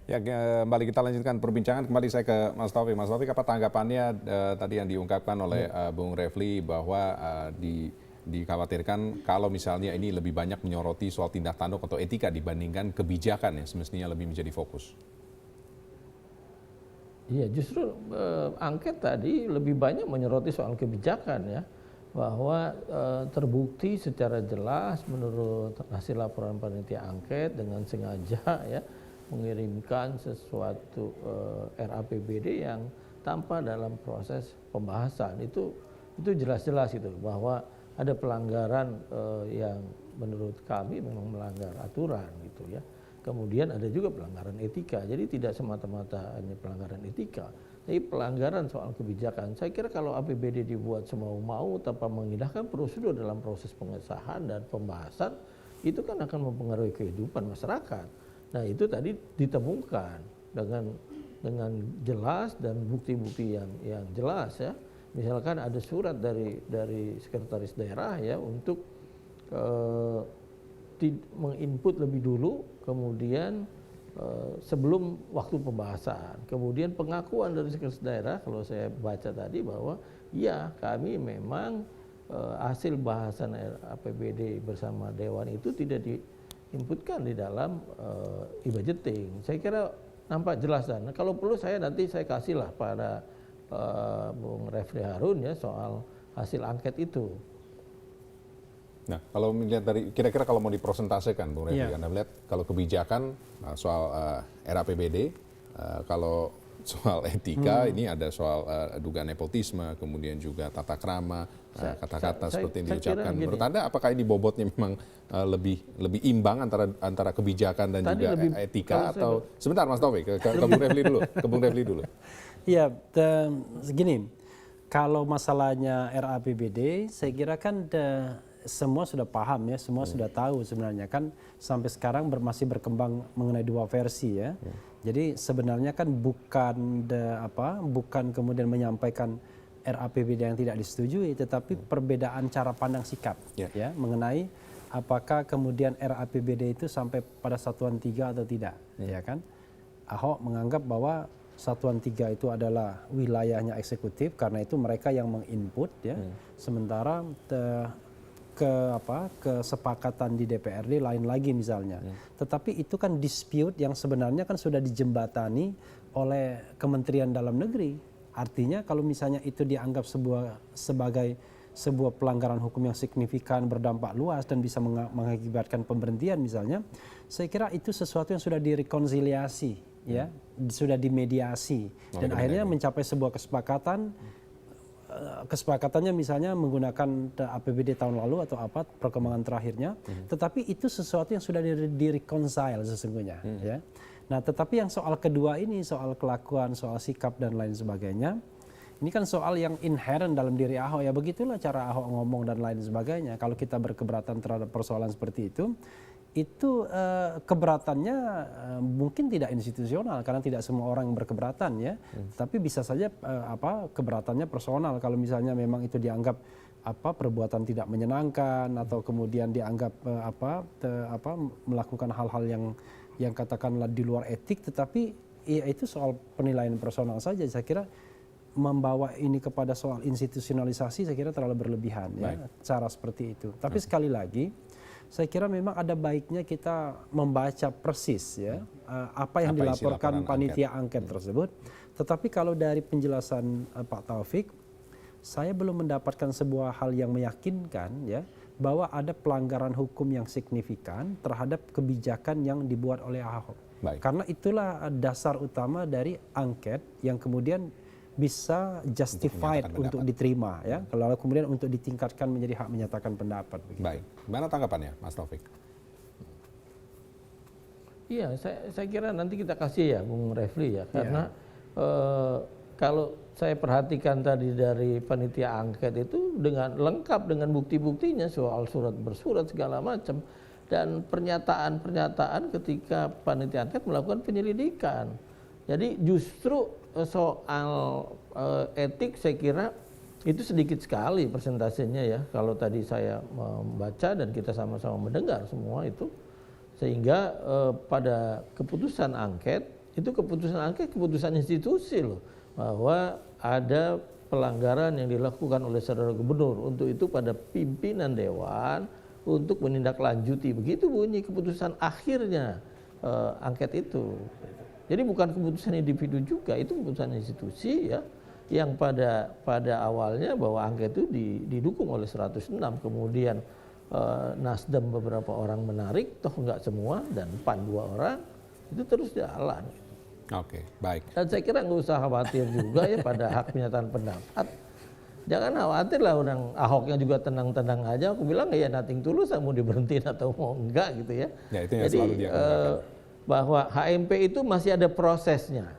Ya, kembali kita lanjutkan perbincangan. Kembali saya ke Mas Taufik. Mas Taufik, apa tanggapannya tadi yang diungkapkan oleh Bung Refli bahwa dikhawatirkan kalau misalnya ini lebih banyak menyoroti soal tindak tanduk atau etika dibandingkan kebijakan yang semestinya lebih menjadi fokus? Iya, justru angket tadi lebih banyak menyoroti soal kebijakan ya, bahwa terbukti secara jelas menurut hasil laporan panitia angket dengan sengaja ya mengirimkan sesuatu RAPBD yang tanpa dalam proses pembahasan. Itu jelas-jelas itu bahwa ada pelanggaran yang menurut kami memang melanggar aturan gitu ya. Kemudian ada juga pelanggaran etika. Jadi tidak semata-mata hanya pelanggaran etika, tapi pelanggaran soal kebijakan. Saya kira kalau APBD dibuat semau-mau tanpa mengindahkan prosedur dalam proses pengesahan dan pembahasan, itu kan akan mempengaruhi kehidupan masyarakat. Nah, itu tadi ditemukan dengan jelas dan bukti-bukti yang jelas ya. Misalkan ada surat dari sekretaris daerah ya untuk menginput lebih dulu, kemudian sebelum waktu pembahasan, kemudian pengakuan dari sekretaris daerah kalau saya baca tadi bahwa ya kami memang hasil bahasan APBD bersama Dewan itu tidak diinputkan di dalam e-budgeting. Saya kira nampak jelas dan kalau perlu nanti saya kasihlah pada Bung Refli Harun ya soal hasil angket itu. Nah, kalau melihat dari kira-kira kalau mau dipresentasekan, Bung Refli, Anda melihat kalau kebijakan soal RAPBD, kalau soal etika ini ada soal dugaan nepotisme, kemudian juga tata krama, kata-kata seperti yang diucapkan. Menurut Anda, apakah ini bobotnya memang lebih imbang antara kebijakan dan juga etika atau sebentar Mas Taufik ke Bung Refli dulu. Iya, segini, kalau masalahnya RAPBD, saya kira kan semua sudah paham ya, semua sudah tahu sebenarnya kan sampai sekarang masih berkembang mengenai dua versi ya. Jadi sebenarnya kan bukan kemudian menyampaikan RAPBD yang tidak disetujui, tetapi perbedaan cara pandang sikap ya mengenai apakah kemudian RAPBD itu sampai pada satuan 3 atau tidak, ya kan? Ahok menganggap bahwa Satuan 3 itu adalah wilayahnya eksekutif karena itu mereka yang menginput ya. Sementara kesepakatan di DPRD lain lagi misalnya. Tetapi itu kan dispute yang sebenarnya kan sudah dijembatani oleh Kementerian Dalam Negeri. Artinya kalau misalnya itu dianggap sebagai sebuah pelanggaran hukum yang signifikan, berdampak luas dan bisa mengakibatkan pemberhentian misalnya, saya kira itu sesuatu yang sudah direkonsiliasi ya, sudah dimediasi dan akhirnya mencapai sebuah kesepakatan. Kesepakatannya misalnya menggunakan APBD tahun lalu atau apa perkembangan terakhirnya, tetapi itu sesuatu yang sudah direkonsile sesungguhnya ya. Nah, tetapi yang soal kedua ini, soal kelakuan, soal sikap dan lain sebagainya, ini kan soal yang inherent dalam diri Ahok ya, begitulah cara Ahok ngomong dan lain sebagainya. Kalau kita berkeberatan terhadap persoalan seperti itu keberatannya mungkin tidak institusional karena tidak semua orang yang berkeberatan ya, tapi bisa saja keberatannya personal kalau misalnya memang itu dianggap perbuatan tidak menyenangkan atau kemudian dianggap melakukan hal-hal yang katakanlah di luar etik, tetapi ya itu soal penilaian personal saja. Saya kira membawa ini kepada soal institusionalisasi saya kira terlalu berlebihan ya, cara seperti itu. Tapi sekali lagi saya kira memang ada baiknya kita membaca persis ya apa yang dilaporkan panitia angket tersebut. Tetapi kalau dari penjelasan Pak Taufik, saya belum mendapatkan sebuah hal yang meyakinkan ya bahwa ada pelanggaran hukum yang signifikan terhadap kebijakan yang dibuat oleh Ahok. Karena itulah dasar utama dari angket yang kemudian bisa justified untuk diterima ya, kalau kemudian untuk ditingkatkan menjadi hak menyatakan pendapat. Begitu. Baik, gimana tanggapannya Mas Taufik? Iya, saya kira nanti kita kasih ya Bung Refli ya, karena kalau saya perhatikan tadi dari panitia angket itu dengan lengkap dengan bukti-buktinya soal surat bersurat segala macam dan pernyataan-pernyataan ketika panitia angket melakukan penyelidikan. Jadi justru soal etik saya kira itu sedikit sekali persentasenya ya kalau tadi saya membaca dan kita sama-sama mendengar semua itu, sehingga pada keputusan angket Itu keputusan angket, keputusan institusi loh, bahwa ada pelanggaran yang dilakukan oleh saudara gubernur. Untuk itu pada pimpinan dewan untuk menindaklanjuti. Begitu bunyi keputusan akhirnya angket itu. Jadi bukan keputusan individu juga, itu keputusan institusi ya, yang pada awalnya bahwa angket itu didukung oleh 106, kemudian Nasdem beberapa orang menarik, toh enggak semua, dan PAN 2 orang, itu terus jalan. Oke, baik. Dan saya kira nggak usah khawatir juga ya pada hak penyataan pendapat. Jangan khawatir lah, orang Ahoknya juga tenang-tenang aja. Aku bilang ya nothing tulus, mau diberhentiin atau mau enggak gitu ya. Ya, itu yang Jadi selalu dia katakan. bahwa HMP itu masih ada prosesnya.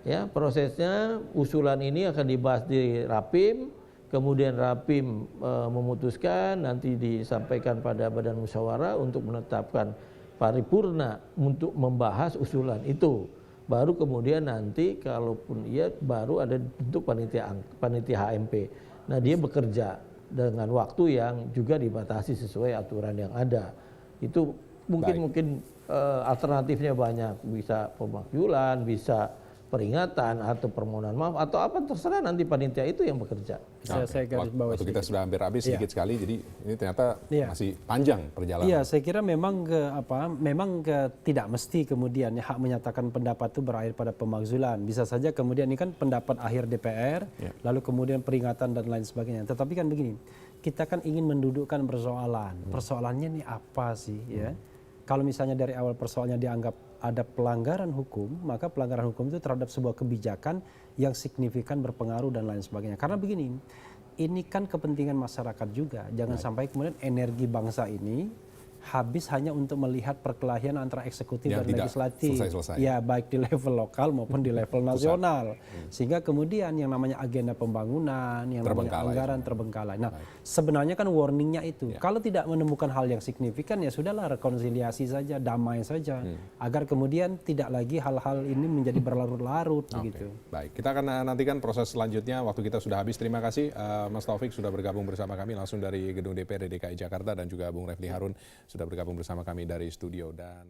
Ya, prosesnya usulan ini akan dibahas di Rapim, kemudian Rapim memutuskan, nanti disampaikan pada Badan Musyawarah untuk menetapkan paripurna untuk membahas usulan itu. Baru kemudian nanti kalaupun iya baru ada bentuk panitia HMP. Nah, dia bekerja dengan waktu yang juga dibatasi sesuai aturan yang ada. Itu mungkin alternatifnya banyak, bisa pemakzulan, bisa peringatan atau permohonan maaf atau apa, terserah nanti panitia itu yang bekerja. Saya garis bawah Waktu kita sudah hampir habis sedikit sekali, jadi ini ternyata Iya. masih panjang perjalanan. Iya, saya kira memang tidak mesti kemudian hak menyatakan pendapat itu berakhir pada pemakzulan. Bisa saja kemudian ini kan pendapat akhir DPR, lalu kemudian peringatan dan lain sebagainya. Tetapi kan begini, kita kan ingin mendudukkan persoalan. Persoalannya ini apa sih ya? Kalau misalnya dari awal persoalannya dianggap ada pelanggaran hukum, maka pelanggaran hukum itu terhadap sebuah kebijakan yang signifikan berpengaruh dan lain sebagainya. Karena begini, ini kan kepentingan masyarakat juga. Jangan sampai kemudian energi bangsa ini habis hanya untuk melihat perkelahian antara eksekutif Yang dan tidak legislatif. selesai-selesai. Ya, baik di level lokal maupun di level nasional. Sehingga kemudian yang namanya agenda pembangunan, yang namanya anggaran terbengkalai. Nah, sebenarnya kan warningnya itu. Kalau tidak menemukan hal yang signifikan, ya sudahlah, rekonsiliasi saja, damai saja. Agar kemudian tidak lagi hal-hal ini menjadi berlarut-larut begitu. Baik, kita akan nantikan proses selanjutnya. Waktu kita sudah habis. Terima kasih Mas Taufik sudah bergabung bersama kami langsung dari Gedung DPRD DKI Jakarta, dan juga Bung Refli Harun sudah bergabung bersama kami dari studio. Dan